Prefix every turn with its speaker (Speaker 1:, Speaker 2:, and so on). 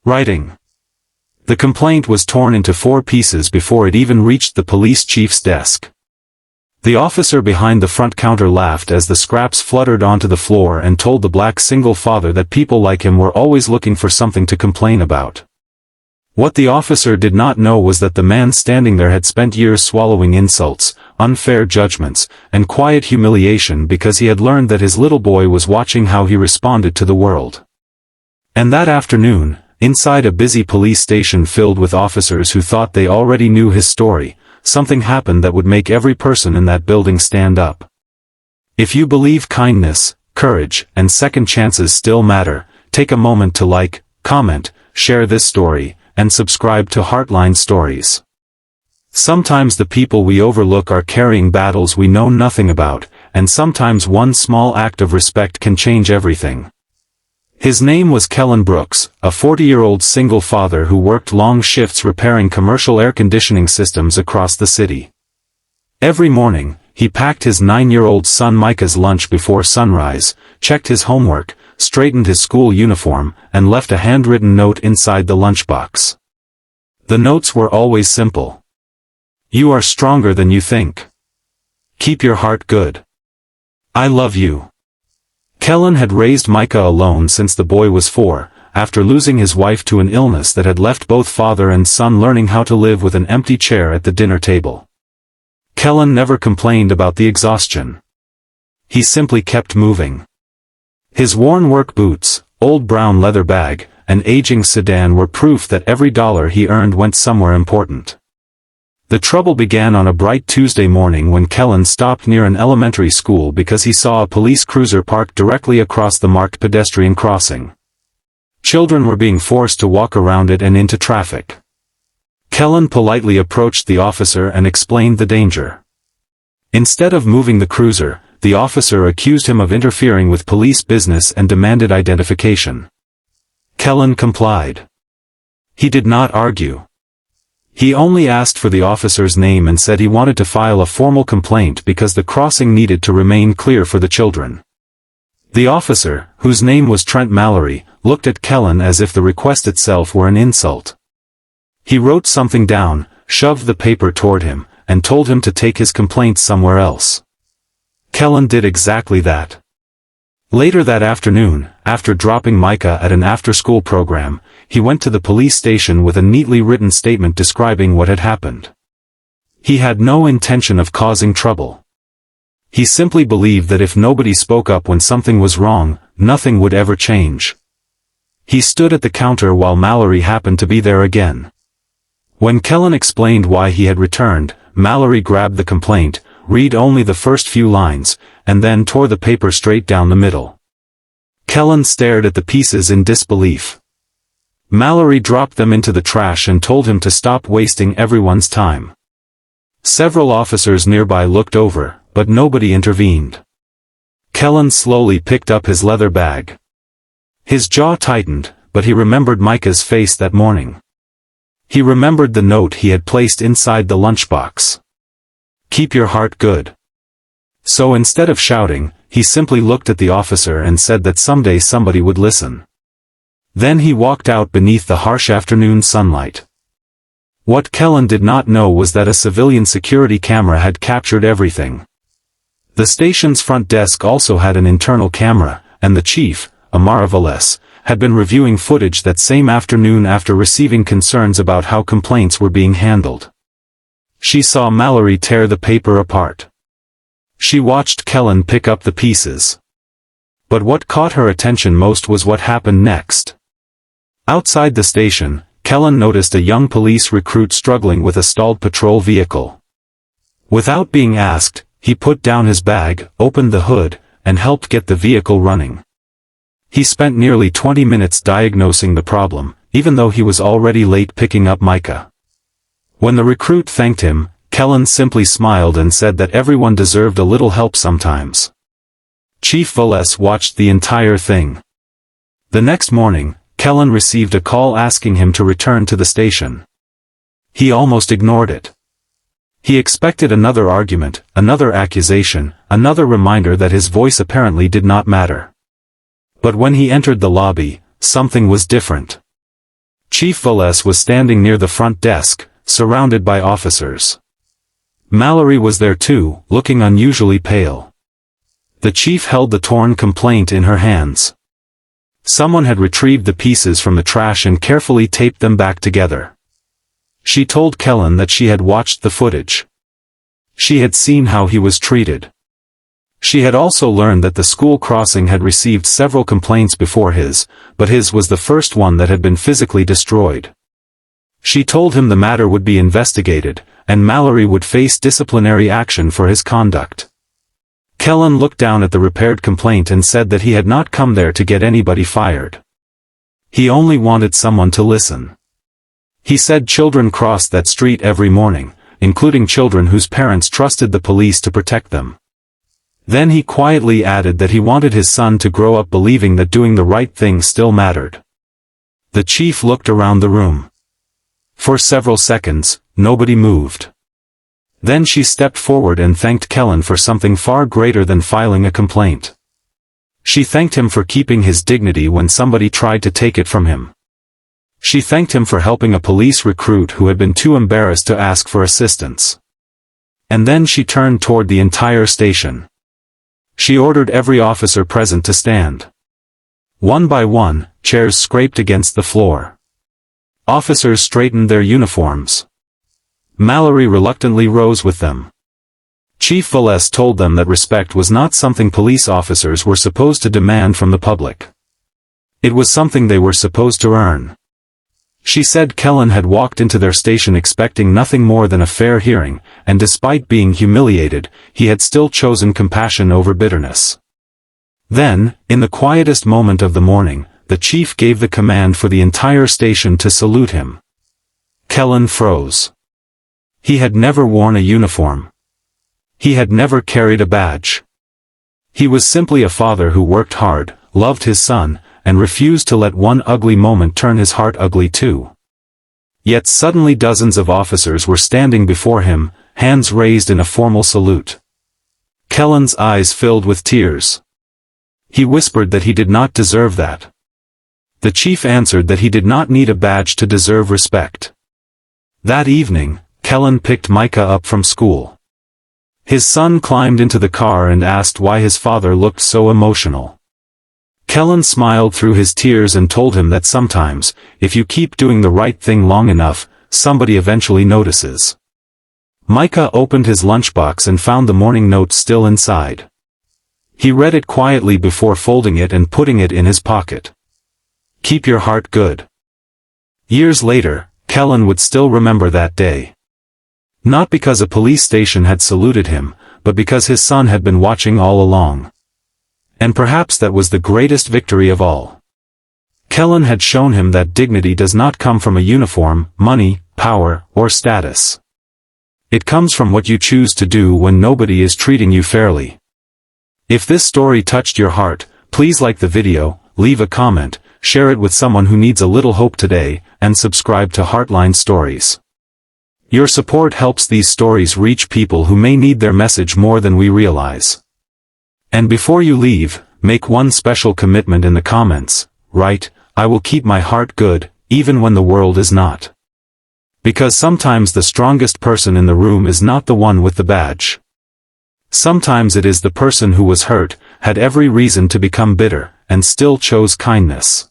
Speaker 1: Writing. The complaint was torn into 4 pieces before it even reached the police chief's desk. The officer behind the front counter laughed as the scraps fluttered onto the floor and told the black single father that people like him were always looking for something to complain about. What the officer did not know was that the man standing there had spent years swallowing insults, unfair judgments, and quiet humiliation because he had learned that his little boy was watching how he responded to the world. And that afternoon, inside a busy police station filled with officers who thought they already knew his story, something happened that would make every person in that building stand up. If you believe kindness, courage, and second chances still matter, take a moment to like, comment, share this story, and subscribe to Heartline Stories. Sometimes the people we overlook are carrying battles we know nothing about, and sometimes one small act of respect can change everything. His name was Kellan Brooks, a 40-year-old single father who worked long shifts repairing commercial air conditioning systems across the city. Every morning, he packed his 9-year-old son Micah's lunch before sunrise, checked his homework, straightened his school uniform, and left a handwritten note inside the lunchbox. The notes were always simple. You are stronger than you think. Keep your heart good. I love you. Kellan had raised Micah alone since the boy was 4, after losing his wife to an illness that had left both father and son learning how to live with an empty chair at the dinner table. Kellan never complained about the exhaustion. He simply kept moving. His worn work boots, old brown leather bag, and aging sedan were proof that every dollar he earned went somewhere important. The trouble began on a bright Tuesday morning when Kellan stopped near an elementary school because he saw a police cruiser parked directly across the marked pedestrian crossing. Children were being forced to walk around it and into traffic. Kellan politely approached the officer and explained the danger. Instead of moving the cruiser, the officer accused him of interfering with police business and demanded identification. Kellan complied. He did not argue. He only asked for the officer's name and said he wanted to file a formal complaint because the crossing needed to remain clear for the children. The officer, whose name was Trent Mallory, looked at Kellan as if the request itself were an insult. He wrote something down, shoved the paper toward him, and told him to take his complaint somewhere else. Kellan did exactly that. Later that afternoon, after dropping Micah at an after-school program, he went to the police station with a neatly written statement describing what had happened. He had no intention of causing trouble. He simply believed that if nobody spoke up when something was wrong, nothing would ever change. He stood at the counter while Mallory happened to be there again. When Kellan explained why he had returned, Mallory grabbed the complaint, read only the first few lines, and then tore the paper straight down the middle. Kellan stared at the pieces in disbelief. Mallory dropped them into the trash and told him to stop wasting everyone's time. Several officers nearby looked over, but nobody intervened. Kellan slowly picked up his leather bag. His jaw tightened, but he remembered Micah's face that morning. He remembered the note he had placed inside the lunchbox. Keep your heart good. So instead of shouting, he simply looked at the officer and said that someday somebody would listen. Then he walked out beneath the harsh afternoon sunlight. What Kellan did not know was that a civilian security camera had captured everything. The station's front desk also had an internal camera, and the chief, Amara Velez, had been reviewing footage that same afternoon after receiving concerns about how complaints were being handled. She saw Mallory tear the paper apart. She watched Kellan pick up the pieces. But what caught her attention most was what happened next. Outside the station, Kellan noticed a young police recruit struggling with a stalled patrol vehicle. Without being asked, he put down his bag, opened the hood, and helped get the vehicle running. He spent nearly 20 minutes diagnosing the problem, even though he was already late picking up Micah. When the recruit thanked him, Kellan simply smiled and said that everyone deserved a little help sometimes. Chief Velez watched the entire thing. The next morning, Kellan received a call asking him to return to the station. He almost ignored it. He expected another argument, another accusation, another reminder that his voice apparently did not matter. But when he entered the lobby, something was different. Chief Velez was standing near the front desk, surrounded by officers. Mallory was there too, looking unusually pale. The chief held the torn complaint in her hands. Someone had retrieved the pieces from the trash and carefully taped them back together. She told Kellan that she had watched the footage. She had seen how he was treated. She had also learned that the school crossing had received several complaints before his, but his was the first one that had been physically destroyed. She told him the matter would be investigated, and Mallory would face disciplinary action for his conduct. Kellan looked down at the repaired complaint and said that he had not come there to get anybody fired. He only wanted someone to listen. He said children crossed that street every morning, including children whose parents trusted the police to protect them. Then he quietly added that he wanted his son to grow up believing that doing the right thing still mattered. The chief looked around the room. For several seconds, nobody moved. Then she stepped forward and thanked Kellan for something far greater than filing a complaint. She thanked him for keeping his dignity when somebody tried to take it from him. She thanked him for helping a police recruit who had been too embarrassed to ask for assistance. And then she turned toward the entire station. She ordered every officer present to stand. One by one, chairs scraped against the floor. Officers straightened their uniforms. Mallory reluctantly rose with them. Chief Velez told them that respect was not something police officers were supposed to demand from the public. It was something they were supposed to earn. She said Kellan had walked into their station expecting nothing more than a fair hearing, and despite being humiliated, he had still chosen compassion over bitterness. Then, in the quietest moment of the morning, the chief gave the command for the entire station to salute him. Kellan froze. He had never worn a uniform. He had never carried a badge. He was simply a father who worked hard, loved his son, and refused to let one ugly moment turn his heart ugly too. Yet suddenly dozens of officers were standing before him, hands raised in a formal salute. Kellan's eyes filled with tears. He whispered that he did not deserve that. The chief answered that he did not need a badge to deserve respect. That evening, Kellan picked Micah up from school. His son climbed into the car and asked why his father looked so emotional. Kellan smiled through his tears and told him that sometimes, if you keep doing the right thing long enough, somebody eventually notices. Micah opened his lunchbox and found the morning note still inside. He read it quietly before folding it and putting it in his pocket. Keep your heart good. Years later, Kellan would still remember that day. Not because a police station had saluted him, but because his son had been watching all along. And perhaps that was the greatest victory of all. Kellan had shown him that dignity does not come from a uniform, money, power, or status. It comes from what you choose to do when nobody is treating you fairly. If this story touched your heart, please like the video, leave a comment, share it with someone who needs a little hope today, and subscribe to Heartline Stories. Your support helps these stories reach people who may need their message more than we realize. And before you leave, make one special commitment in the comments, write, "I will keep my heart good, even when the world is not." Because sometimes the strongest person in the room is not the one with the badge. Sometimes it is the person who was hurt, had every reason to become bitter, and still chose kindness.